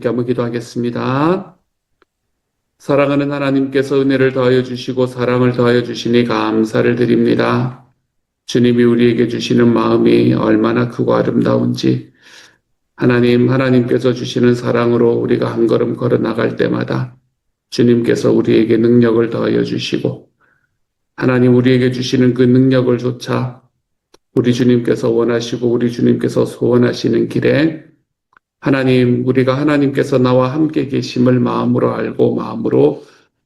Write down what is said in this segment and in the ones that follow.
함께 한번 기도하겠습니다. 사랑하는 하나님께서 은혜를 더하여 주시고 사랑을 더하여 주시니 감사를 드립니다. 주님이 우리에게 주시는 마음이 얼마나 크고 아름다운지 하나님께서 주시는 사랑으로 우리가 한 걸음 걸어 나갈 때마다 주님께서 우리에게 능력을 더하여 주시고 하나님 우리에게 주시는 그 능력을 조차 우리 주님께서 원하시고 우리 주님께서 소원하시는 길에 우리가 하나님께서 나와 함께 계심을 마음으로 알고 마음으로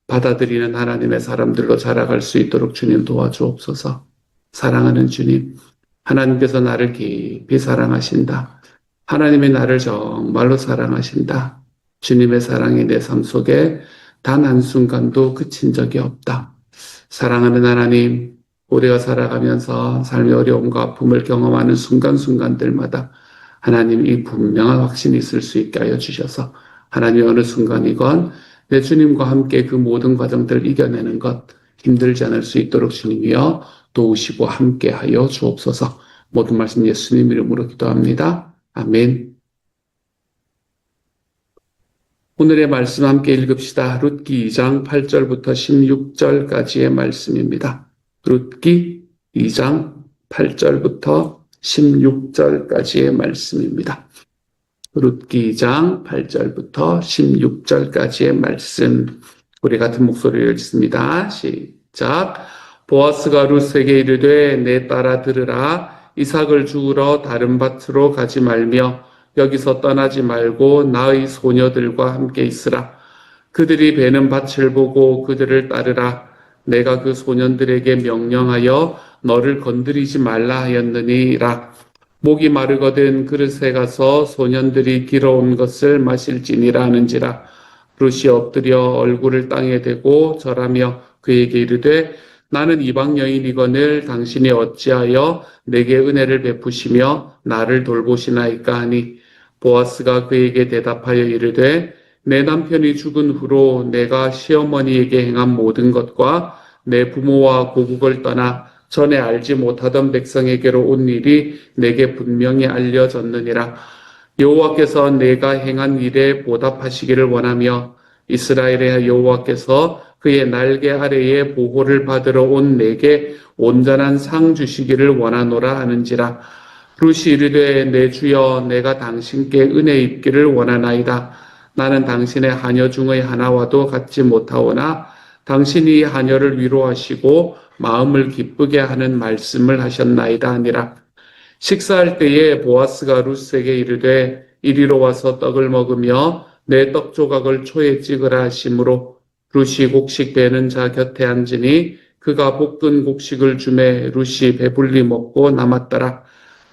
받아들이는 하나님의 사람들로 자라갈 수 있도록 주님 도와주옵소서. 사랑하는 주님, 하나님께서 나를 깊이 사랑하신다. 하나님의 나를 정말로 사랑하신다. 주님의 사랑이 내 삶 속에 단 한순간도 그친 적이 없다. 사랑하는 하나님, 우리가 살아가면서 삶의 어려움과 아픔을 경험하는 순간순간들마다 하나님 이 분명한 확신이 있을 수 있게 하여 주셔서 하나님 어느 순간이건 내 주님과 함께 그 모든 과정들을 이겨내는 것 힘들지 않을 수 있도록 주님이여 도우시고 함께 하여 주옵소서. 모든 말씀 예수님 이름으로 기도합니다. 아멘. 오늘의 말씀 함께 읽읍시다. 룻기 2장 8절부터 16절까지의 말씀입니다. 룻기 2장 8절부터 16절까지의 말씀입니다. 룻기 2장 8절부터 16절까지의 말씀 우리 같은 목소리를 읽습니다. 시작. 보아스가 룻에게 이르되 내 딸아 들으라. 이삭을 주우러 다른 밭으로 가지 말며 여기서 떠나지 말고 나의 소녀들과 함께 있으라. 그들이 베는 밭을 보고 그들을 따르라. 내가 그 소년들에게 명령하여 너를 건드리지 말라 하였느니라. 목이 마르거든 그릇에 가서 소년들이 길어온 것을 마실지니라 하는지라. 룻이 엎드려 얼굴을 땅에 대고 절하며 그에게 이르되 나는 이방 여인이거늘 당신이 어찌하여 내게 은혜를 베푸시며 나를 돌보시나이까 하니 보아스가 그에게 대답하여 이르되 내 남편이 죽은 후로 내가 시어머니에게 행한 모든 것과 내 부모와 고국을 떠나 전에 알지 못하던 백성에게로 온 일이 내게 분명히 알려졌느니라. 여호와께서 내가 행한 일에 보답하시기를 원하며 이스라엘의 여호와께서 그의 날개 아래에 보호를 받으러 온 내게 온전한 상 주시기를 원하노라 하는지라. 룻이 이르되 내 주여 내가 당신께 은혜 입기를 원하나이다. 나는 당신의 하녀 중의 하나와도 같지 못하오나 당신이 하녀를 위로하시고 마음을 기쁘게 하는 말씀을 하셨나이다 하니라. 식사할 때에 보아스가 룻에게 이르되 이리로 와서 떡을 먹으며 내 떡 조각을 초에 찍으라 하시므로 룻이 곡식 베는 자 곁에 앉으니 그가 볶은 곡식을 주매 룻이 배불리 먹고 남았더라.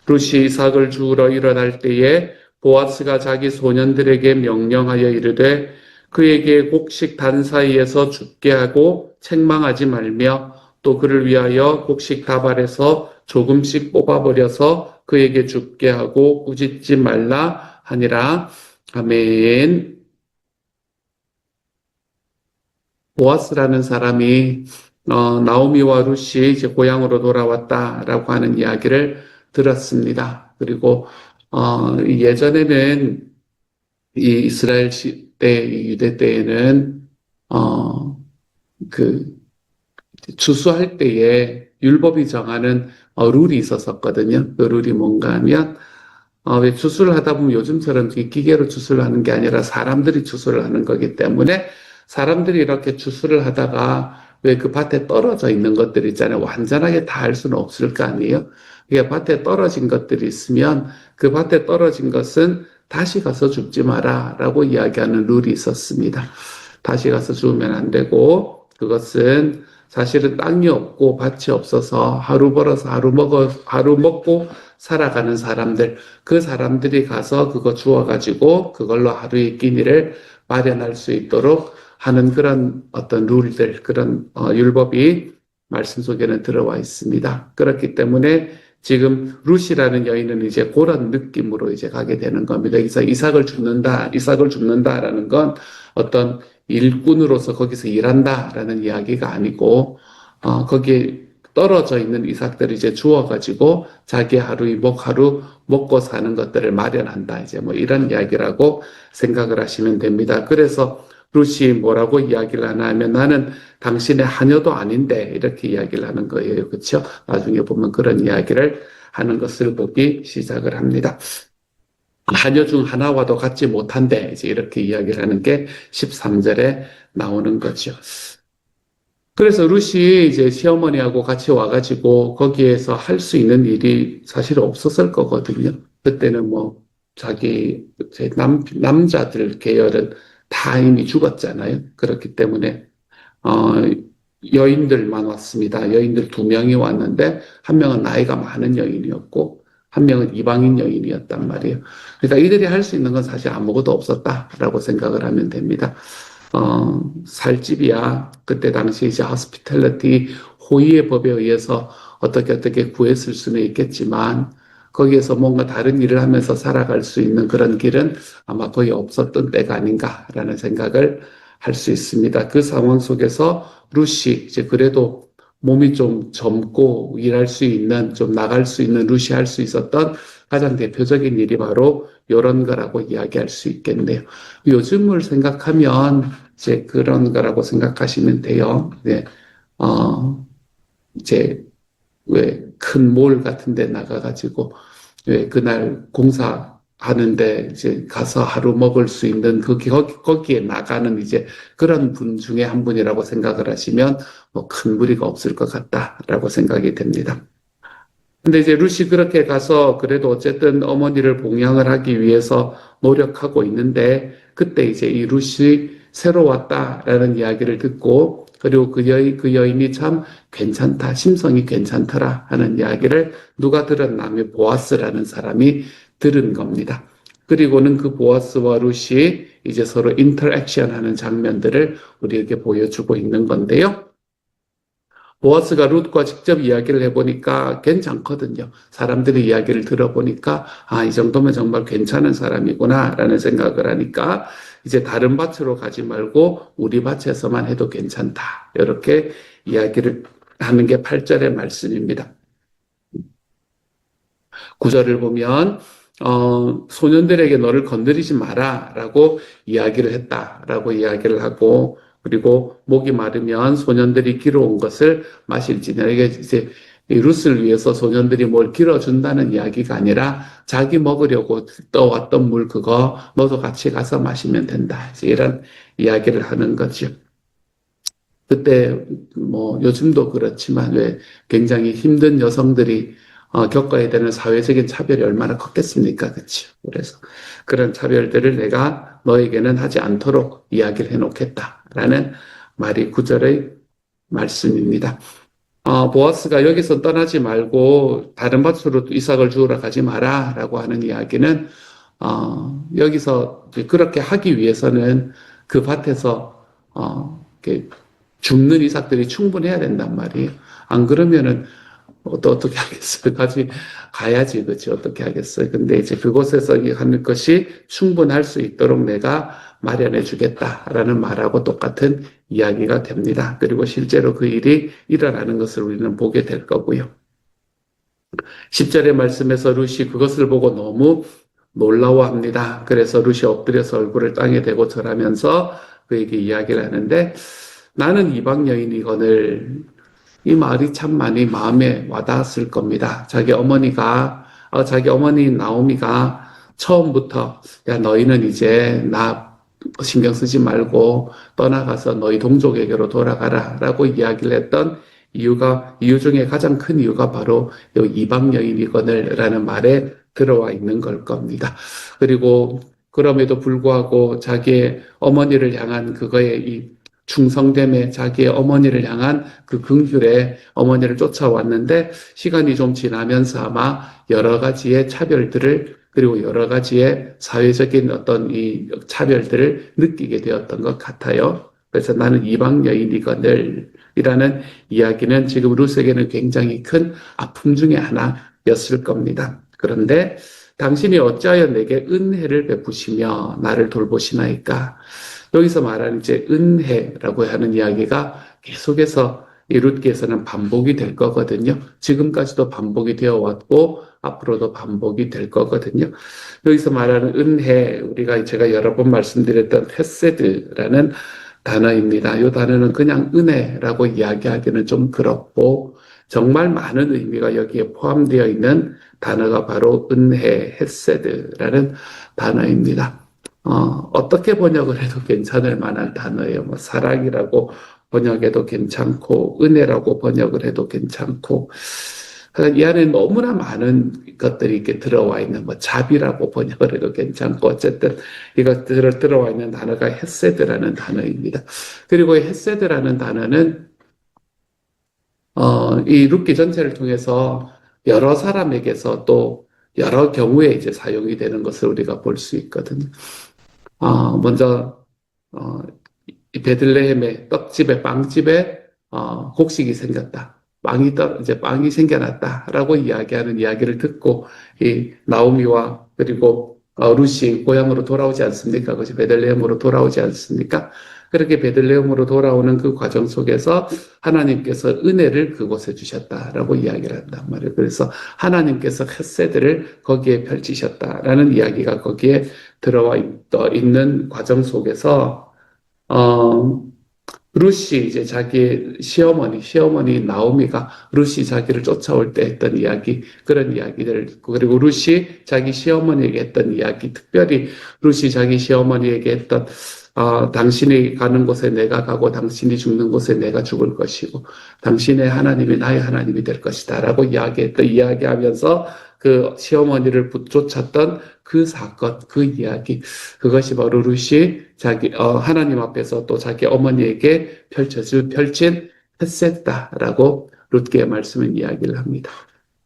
룻이 이삭을 주우러 일어날 때에 보아스가 자기 소년들에게 명령하여 이르되 그에게 곡식 단 사이에서 죽게 하고 책망하지 말며 또 그를 위하여 곡식 다발에서 조금씩 뽑아버려서 그에게 죽게 하고 꾸짖지 말라 하니라. 아멘. 보아스라는 사람이 나오미와 룻이 이제 고향으로 돌아왔다라고 하는 이야기를 들었습니다. 그리고 예전에는 이 이스라엘 때, 유대 때에는 그 추수할 때에 율법이 정하는 룰이 있었었거든요. 그 룰이 뭔가 하면 왜 추수를 하다 보면 요즘처럼 기계로 추수를 하는 게 아니라 사람들이 추수를 하는 거기 때문에 사람들이 이렇게 추수를 하다가 왜 그 밭에 떨어져 있는 것들 있잖아요. 완전하게 다 할 수는 없을 거 아니에요. 그게 밭에 떨어진 것들이 있으면 그 밭에 떨어진 것은 다시 가서 줍지 마라 라고 이야기하는 룰이 있었습니다. 다시 가서 주우면 안 되고 그것은 사실은 땅이 없고 밭이 없어서 하루 벌어서 하루 먹고 살아가는 사람들, 그 사람들이 가서 그거 주워가지고 그걸로 하루의 끼니를 마련할 수 있도록 하는 그런 어떤 룰들, 그런 율법이 말씀 속에는 들어와 있습니다. 그렇기 때문에 지금 룻이라는 여인은 이제 그런 느낌으로 이제 가게 되는 겁니다. 여기서 이삭을 줍는다라는 건 어떤 일꾼으로서 거기서 일한다라는 이야기가 아니고 거기에 떨어져 있는 이삭들을 이제 주워가지고 자기 하루 먹고 사는 것들을 마련한다. 이제 뭐 이런 이야기라고 생각을 하시면 됩니다. 그래서 룻이 뭐라고 이야기를 하나 하면 나는 당신의 하녀도 아닌데 이렇게 이야기를 하는 거예요. 그렇죠? 나중에 보면 그런 이야기를 하는 것을 보기 시작을 합니다. 하녀 중 하나와도 같지 못한데 이제 이렇게 이야기를 하는 게 13절에 나오는 거죠. 그래서 룻이 이제 시어머니하고 같이 와가지고 거기에서 할 수 있는 일이 사실 없었을 거거든요. 그때는 뭐 자기 남자들 계열은 다 이미 죽었잖아요. 그렇기 때문에 어, 여인들만 왔습니다. 여인들 2명이 왔는데 한 명은 나이가 많은 여인이었고 한 명은 이방인 여인이었단 말이에요. 그러니까 이들이 할 수 있는 건 사실 아무것도 없었다라고 생각을 하면 됩니다. 살집이야. 그때 당시 이제 hospitality 호의의 법에 의해서 어떻게 구했을 수는 있겠지만 거기에서 뭔가 다른 일을 하면서 살아갈 수 있는 그런 길은 아마 거의 없었던 때가 아닌가라는 생각을 할 수 있습니다. 그 상황 속에서 룻이 이제 그래도 몸이 좀 젊고 일할 수 있는 좀 나갈 수 있는 룻이 할 수 있었던 가장 대표적인 일이 바로 이런 거라고 이야기할 수 있겠네요. 요즘을 생각하면 이제 그런 거라고 생각하시면 돼요. 네. 이제 왜 큰 몰 같은 데 나가가지고 왜 그날 공사하는데 이제 가서 하루 먹을 수 있는 거기에 나가는 이제 그런 분 중에 한 분이라고 생각을 하시면 뭐 큰 무리가 없을 것 같다라고 생각이 됩니다. 근데 이제 룻이 그렇게 가서 그래도 어쨌든 어머니를 봉양을 하기 위해서 노력하고 있는데 그때 이제 이 룻이 새로 왔다라는 이야기를 듣고 그리고 그 여인이 참 괜찮다, 심성이 괜찮더라 하는 이야기를 누가 들었냐면 보아스라는 사람이 들은 겁니다. 그리고는 그 보아스와 룻이 이제 서로 인터랙션 하는 장면들을 우리에게 보여주고 있는 건데요. 보아스가 룻과 직접 이야기를 해보니까 괜찮거든요. 사람들의 이야기를 들어보니까 이 정도면 정말 괜찮은 사람이구나 라는 생각을 하니까 이제 다른 밭으로 가지 말고 우리 밭에서만 해도 괜찮다. 이렇게 이야기를 하는 게 8절의 말씀입니다. 9절을 보면 소년들에게 너를 건드리지 마라 라고 이야기를 했다라고 이야기를 하고 그리고 목이 마르면 소년들이 길어온 것을 마실지. 이게 이제 룻을 위해서 소년들이 뭘 길어준다는 이야기가 아니라 자기 먹으려고 떠왔던 물 그거 너도 같이 가서 마시면 된다. 이제 이런 이야기를 하는 거죠. 그때 뭐 요즘도 그렇지만 왜 굉장히 힘든 여성들이 겪어야 되는 사회적인 차별이 얼마나 컸겠습니까? 그렇죠. 그래서 그런 차별들을 내가 너에게는 하지 않도록 이야기를 해놓겠다라는 말이 9절의 말씀입니다. 보아스가 여기서 떠나지 말고 다른 밭으로 이삭을 주우러 가지 마라라고 하는 이야기는 여기서 그렇게 하기 위해서는 그 밭에서 줍는 이삭들이 충분해야 된단 말이에요. 안 그러면은 또 어떻게 하겠어요? 가야지, 그치? 어떻게 하겠어요? 근데 이제 그곳에서 하는 것이 충분할 수 있도록 내가 마련해 주겠다라는 말하고 똑같은 이야기가 됩니다. 그리고 실제로 그 일이 일어나는 것을 우리는 보게 될 거고요. 10절의 말씀에서 룻이 그것을 보고 너무 놀라워합니다. 그래서 룻이 엎드려서 얼굴을 땅에 대고 절하면서 그에게 이야기를 하는데 나는 이방 여인이거늘 이 말이 참 많이 마음에 와닿았을 겁니다. 자기 어머니 나오미가 처음부터 야 너희는 이제 나 신경 쓰지 말고 떠나가서 너희 동족에게로 돌아가라 라고 이야기를 했던 이유 중에 가장 큰 이유가 바로 이방 여인이거늘 라는 말에 들어와 있는 걸 겁니다. 그리고 그럼에도 불구하고 자기의 어머니를 향한 그거의 이 충성됨에 자기의 어머니를 향한 그 긍휼에 어머니를 쫓아왔는데 시간이 좀 지나면서 아마 여러 가지의 차별들을 그리고 여러 가지의 사회적인 어떤 이 차별들을 느끼게 되었던 것 같아요. 그래서 나는 이방 여인이거늘이라는 이야기는 지금 룻에게는 굉장히 큰 아픔 중에 하나였을 겁니다. 그런데 당신이 어찌하여 내게 은혜를 베푸시며 나를 돌보시나이까? 여기서 말하는 이제 은혜라고 하는 이야기가 계속해서 이 룻기에서는 반복이 될 거거든요. 지금까지도 반복이 되어 왔고 앞으로도 반복이 될 거거든요. 여기서 말하는 은혜, 우리가 제가 여러 번 말씀드렸던 헤세드라는 단어입니다. 이 단어는 그냥 은혜라고 이야기하기는 좀 그렇고 정말 많은 의미가 여기에 포함되어 있는 단어가 바로 은혜, 헤세드라는 단어입니다. 어떻게 번역을 해도 괜찮을 만한 단어예요. 뭐 사랑이라고 번역해도 괜찮고 은혜라고 번역을 해도 괜찮고 이 안에 너무나 많은 것들이 이렇게 들어와 있는 뭐 자비라고 번역을 해도 괜찮고 어쨌든 이것들을 들어와 있는 단어가 헤세드라는 단어입니다. 그리고 이 헤세드라는 단어는 이 룻기 전체를 통해서 여러 사람에게서 또 여러 경우에 이제 사용이 되는 것을 우리가 볼 수 있거든요. 먼저 이 베들레헴의 떡집에 빵집에 곡식이 생겼다. 이제 빵이 생겨났다라고 이야기하는 이야기를 듣고 이 나오미와 그리고 룻이 고향으로 돌아오지 않습니까? 그것이 베들레헴으로 돌아오지 않습니까? 그렇게 베들레헴으로 돌아오는 그 과정 속에서 하나님께서 은혜를 그곳에 주셨다라고 이야기를 한단 말이에요. 그래서 하나님께서 헤세드를 거기에 펼치셨다라는 이야기가 거기에 들어와 있는 과정 속에서 룻이 이제 자기 시어머니 나오미가 룻이 자기를 쫓아올 때 했던 이야기, 그런 이야기들, 그리고 룻이 자기 시어머니에게 했던 이야기, 특별히 룻이 자기 시어머니에게 했던, 당신이 가는 곳에 내가 가고 당신이 죽는 곳에 내가 죽을 것이고, 당신의 하나님이 나의 하나님이 될 것이다. 라고 이야기하면서 그 시어머니를 쫓았던 그 사건, 그 이야기, 그것이 바로 룻이 하나님 앞에서 또 자기 어머니에게 펼친 헤세다라고 룻기의 말씀은 이야기를 합니다.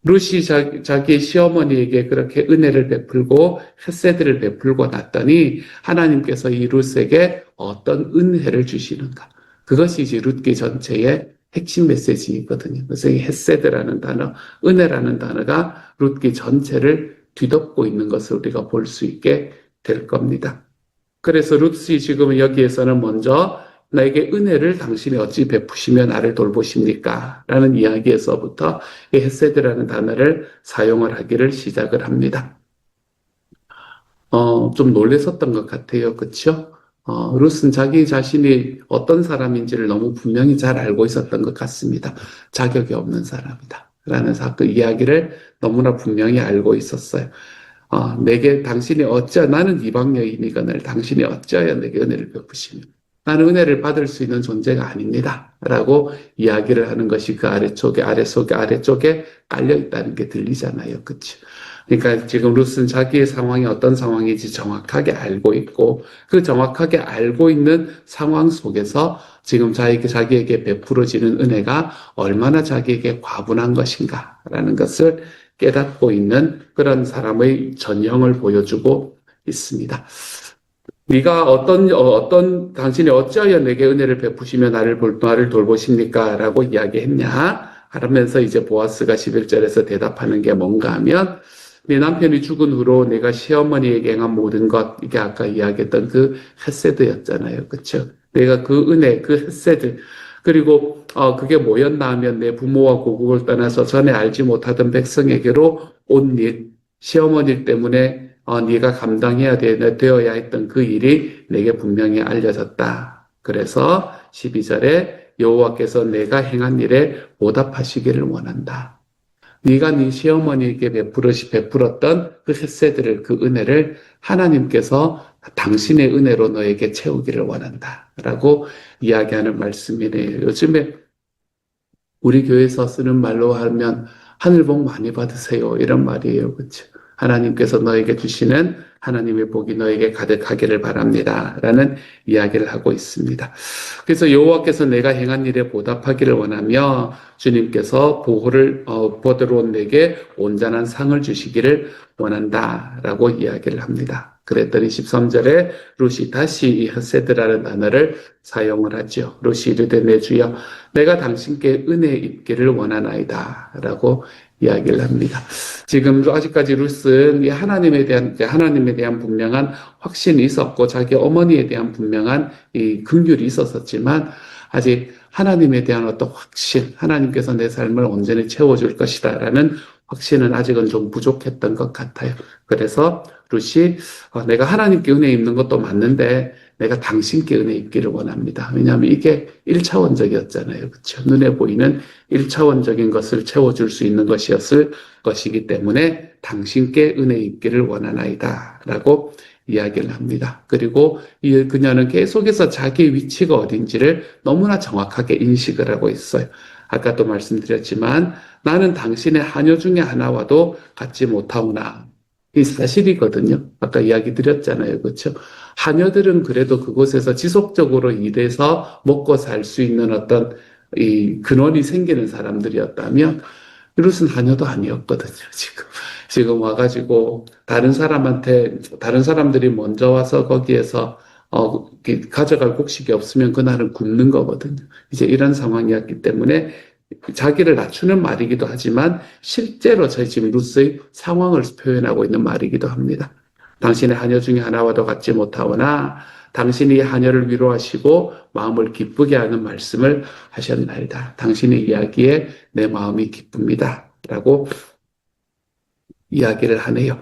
룻이 자기 시어머니에게 그렇게 은혜를 베풀고 헤세드를 베풀고 났더니 하나님께서 이 룻에게 어떤 은혜를 주시는가. 그것이 이제 룻기 전체의 핵심 메시지이거든요. 그래서 이 헤세드라는 단어, 은혜라는 단어가 룻기 전체를 뒤덮고 있는 것을 우리가 볼 수 있게 될 겁니다. 그래서 룻이 지금 여기에서는 먼저 나에게 은혜를 당신이 어찌 베푸시며 나를 돌보십니까? 라는 이야기에서부터 이 헤세드라는 단어를 사용을 하기를 시작을 합니다. 좀 놀랬었던 것 같아요. 그쵸? 룻은 자기 자신이 어떤 사람인지를 너무 분명히 잘 알고 있었던 것 같습니다. 자격이 없는 사람이다. 라는 그 이야기를 너무나 분명히 알고 있었어요. 내게 당신이 나는 이방 여인이거늘 당신이 어찌하여 내게 은혜를 베푸시며 나는 은혜를 받을 수 있는 존재가 아닙니다. 라고 이야기를 하는 것이 그 아래쪽에 깔려 있다는 게 들리잖아요. 그치? 그러니까 지금 룻은 자기의 상황이 어떤 상황인지 정확하게 알고 있고 그 정확하게 알고 있는 상황 속에서 지금 자기에게 베풀어지는 은혜가 얼마나 자기에게 과분한 것인가 라는 것을 깨닫고 있는 그런 사람의 전형을 보여주고 있습니다. 네가 당신이 어찌하여 내게 은혜를 베푸시며 나를 돌보십니까? 라고 이야기했냐? 하면서 이제 보아스가 11절에서 대답하는 게 뭔가 하면 내 남편이 죽은 후로 내가 시어머니에게 행한 모든 것, 이게 아까 이야기했던 그 헤세드였잖아요. 그쵸? 내가 그 은혜, 그 헤세드, 그리고 그게 뭐였나 하면 내 부모와 고국을 떠나서 전에 알지 못하던 백성에게로 온 일, 시어머니 때문에 네가 감당해야 되어야 했던 그 일이 내게 분명히 알려졌다. 그래서 12절에 여호와께서 내가 행한 일에 보답하시기를 원한다. 네가 네 시어머니에게 베풀었던 그 헤세드를, 그 은혜를 하나님께서 당신의 은혜로 너에게 채우기를 원한다. 라고 이야기하는 말씀이네요. 요즘에 우리 교회에서 쓰는 말로 하면 하늘 복 많이 받으세요. 이런 말이에요. 그렇죠? 하나님께서 너에게 주시는 하나님의 복이 너에게 가득하기를 바랍니다. 라는 이야기를 하고 있습니다. 그래서 여호와께서 내가 행한 일에 보답하기를 원하며 주님께서 보호를 받으러 온 내게 온전한 상을 주시기를 원한다. 라고 이야기를 합니다. 그랬더니 13절에 룻이 다시 이 헤세드라는 단어를 사용을 하죠. 룻이 이르되 내 주여 내가 당신께 은혜 입기를 원하나이다. 라고 이야기를 합니다. 지금 아직까지 룻은 하나님에 대한 분명한 확신이 있었고 자기 어머니에 대한 분명한 이 긍휼이 있었지만 아직 하나님에 대한 어떤 확신, 하나님께서 내 삶을 온전히 채워줄 것이다 라는 확신은 아직은 좀 부족했던 것 같아요. 그래서 룻이 내가 하나님께 은혜 입는 것도 맞는데 내가 당신께 은혜 입기를 원합니다. 왜냐하면 이게 1차원적이었잖아요. 그렇죠? 눈에 보이는 1차원적인 것을 채워줄 수 있는 것이었을 것이기 때문에 당신께 은혜 입기를 원하나이다 라고 이야기를 합니다. 그리고 그녀는 계속해서 자기의 위치가 어딘지를 너무나 정확하게 인식을 하고 있어요. 아까도 말씀드렸지만 나는 당신의 하녀 중에 하나와도 같지 못하오나 이 사실이거든요. 아까 이야기 드렸잖아요. 그렇죠? 하녀들은 그래도 그곳에서 지속적으로 일해서 먹고 살 수 있는 어떤 이 근원이 생기는 사람들이었다면 룻은 하녀도 아니었거든요. 지금 와가지고 다른 사람들이 먼저 와서 거기에서 가져갈 곡식이 없으면 그날은 굶는 거거든요. 이제 이런 상황이었기 때문에 자기를 낮추는 말이기도 하지만 실제로 저희 지금 룻의 상황을 표현하고 있는 말이기도 합니다. 당신의 하녀 중에 하나와도 같지 못하오나 당신이 하녀를 위로하시고 마음을 기쁘게 하는 말씀을 하셨나이다. 당신의 이야기에 내 마음이 기쁩니다. 라고 이야기를 하네요.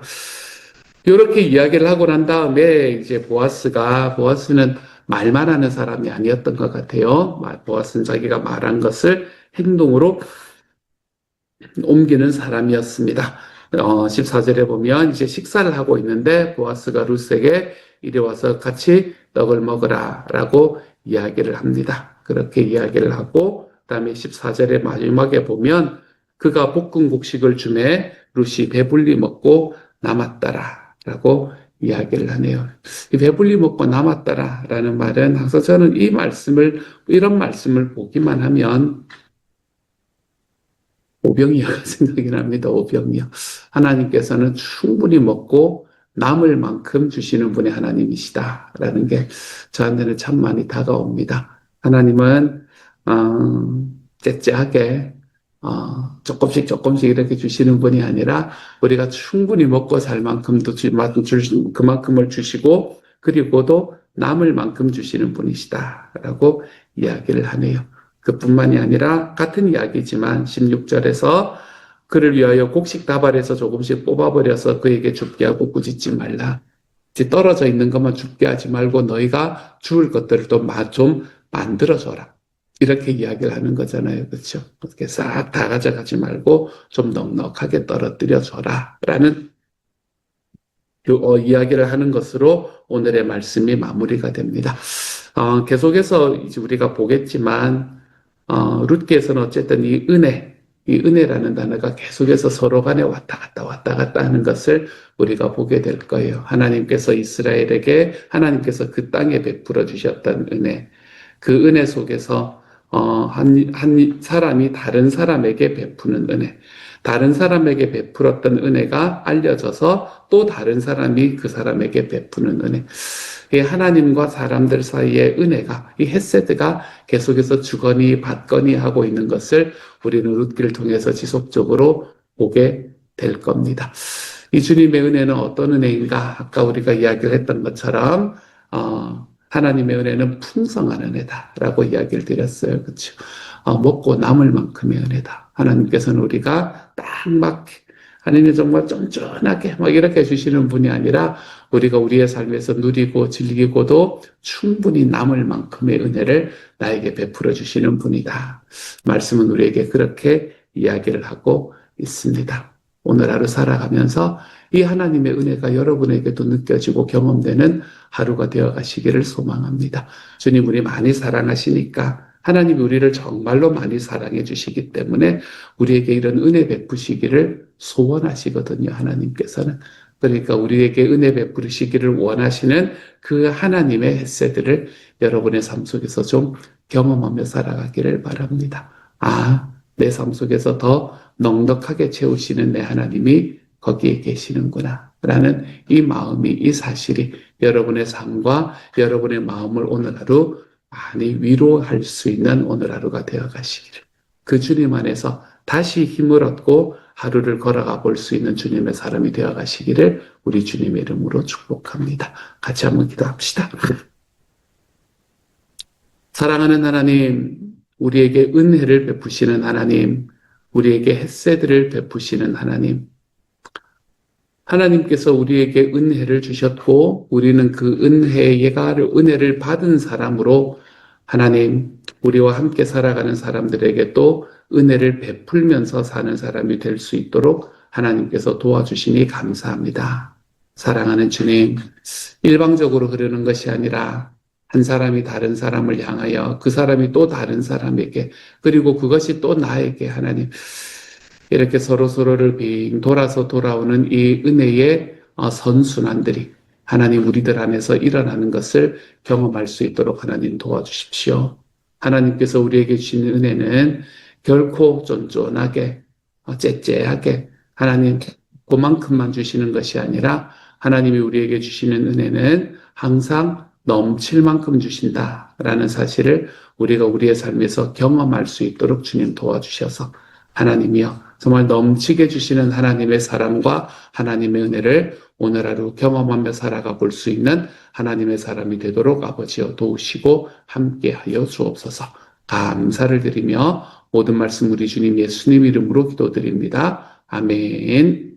이렇게 이야기를 하고 난 다음에 이제 보아스는 말만 하는 사람이 아니었던 것 같아요. 보아스는 자기가 말한 것을 행동으로 옮기는 사람이었습니다. 14절에 보면 이제 식사를 하고 있는데 보아스가 룻에게 이리 와서 같이 떡을 먹으라 라고 이야기를 합니다. 그렇게 이야기를 하고 그다음에 14절의 마지막에 보면 그가 볶은 곡식을 주매 룻이 배불리 먹고 남았더라 라고 이야기를 하네요. 이 배불리 먹고 남았더라 라는 말은 항상 저는 이런 말씀을 보기만 하면 오병이어가 생각이 납니다. 오병이어. 하나님께서는 충분히 먹고 남을 만큼 주시는 분의 하나님이시다라는 게 저한테는 참 많이 다가옵니다. 하나님은 째째하게 조금씩 이렇게 주시는 분이 아니라 우리가 충분히 먹고 살 만큼도 그만큼을 주시고 그리고도 남을 만큼 주시는 분이시다라고 이야기를 하네요. 그뿐만이 아니라 같은 이야기지만 16절에서 그를 위하여 곡식 다발에서 조금씩 뽑아버려서 그에게 줍게 하고 꾸짖지 말라. 이제 떨어져 있는 것만 줍게 하지 말고 너희가 주울 것들을 또 좀 만들어줘라. 이렇게 이야기를 하는 거잖아요. 그렇죠? 그렇게 싹 다 가져가지 말고 좀 넉넉하게 떨어뜨려줘라. 라는 이야기를 하는 것으로 오늘의 말씀이 마무리가 됩니다. 계속해서 이제 우리가 보겠지만 룻기에서는 어쨌든 이 은혜라는 단어가 계속해서 서로 간에 왔다 갔다 하는 것을 우리가 보게 될 거예요. 하나님께서 그 땅에 베풀어 주셨던 은혜, 그 은혜 속에서 한 사람이 다른 사람에게 베푸는 은혜, 다른 사람에게 베풀었던 은혜가 알려져서 또 다른 사람이 그 사람에게 베푸는 은혜. 이 하나님과 사람들 사이의 은혜가, 이 헤세드가 계속해서 주거니 받거니 하고 있는 것을 우리는 룻기를 통해서 지속적으로 보게 될 겁니다. 이 주님의 은혜는 어떤 은혜인가? 아까 우리가 이야기를 했던 것처럼 하나님의 은혜는 풍성한 은혜다라고 이야기를 드렸어요. 그렇죠? 먹고 남을 만큼의 은혜다. 하나님께서는 우리가 하나님이 정말 쫀쫀하게 이렇게 해주시는 분이 아니라 우리가 우리의 삶에서 누리고 즐기고도 충분히 남을 만큼의 은혜를 나에게 베풀어 주시는 분이다. 말씀은 우리에게 그렇게 이야기를 하고 있습니다. 오늘 하루 살아가면서 이 하나님의 은혜가 여러분에게도 느껴지고 경험되는 하루가 되어 가시기를 소망합니다. 주님 우리 많이 사랑하시니까 하나님이 우리를 정말로 많이 사랑해 주시기 때문에 우리에게 이런 은혜 베푸시기를 소원하시거든요. 하나님께서는. 그러니까 우리에게 은혜 베푸시기를 원하시는 그 하나님의 햇새들을 여러분의 삶 속에서 좀 경험하며 살아가기를 바랍니다. 내 삶 속에서 더 넉넉하게 채우시는 내 하나님이 거기에 계시는구나 라는 이 사실이 여러분의 삶과 여러분의 마음을 오늘 하루 많이 위로할 수 있는 오늘 하루가 되어 가시기를, 그 주님 안에서 다시 힘을 얻고 하루를 걸어가 볼 수 있는 주님의 사람이 되어 가시기를 우리 주님의 이름으로 축복합니다. 같이 한번 기도합시다. 사랑하는 하나님, 우리에게 은혜를 베푸시는 하나님, 우리에게 헷세드를 베푸시는 하나님, 하나님께서 우리에게 은혜를 주셨고 우리는 그 은혜를 받은 사람으로 하나님, 우리와 함께 살아가는 사람들에게 또 은혜를 베풀면서 사는 사람이 될 수 있도록 하나님께서 도와주시니 감사합니다. 사랑하는 주님, 일방적으로 흐르는 것이 아니라 한 사람이 다른 사람을 향하여 그 사람이 또 다른 사람에게 그리고 그것이 또 나에게 하나님 이렇게 서로서로를 빙 돌아서 돌아오는 이 은혜의 선순환들이 하나님 우리들 안에서 일어나는 것을 경험할 수 있도록 하나님 도와주십시오. 하나님께서 우리에게 주시는 은혜는 결코 쫀쫀하게 째째하게 하나님 그만큼만 주시는 것이 아니라 하나님이 우리에게 주시는 은혜는 항상 넘칠 만큼 주신다라는 사실을 우리가 우리의 삶에서 경험할 수 있도록 주님 도와주셔서 하나님이여 정말 넘치게 주시는 하나님의 사랑과 하나님의 은혜를 오늘 하루 경험하며 살아가 볼 수 있는 하나님의 사람이 되도록 아버지여 도우시고 함께하여 주옵소서. 감사를 드리며 모든 말씀 우리 주님 예수님 이름으로 기도드립니다. 아멘.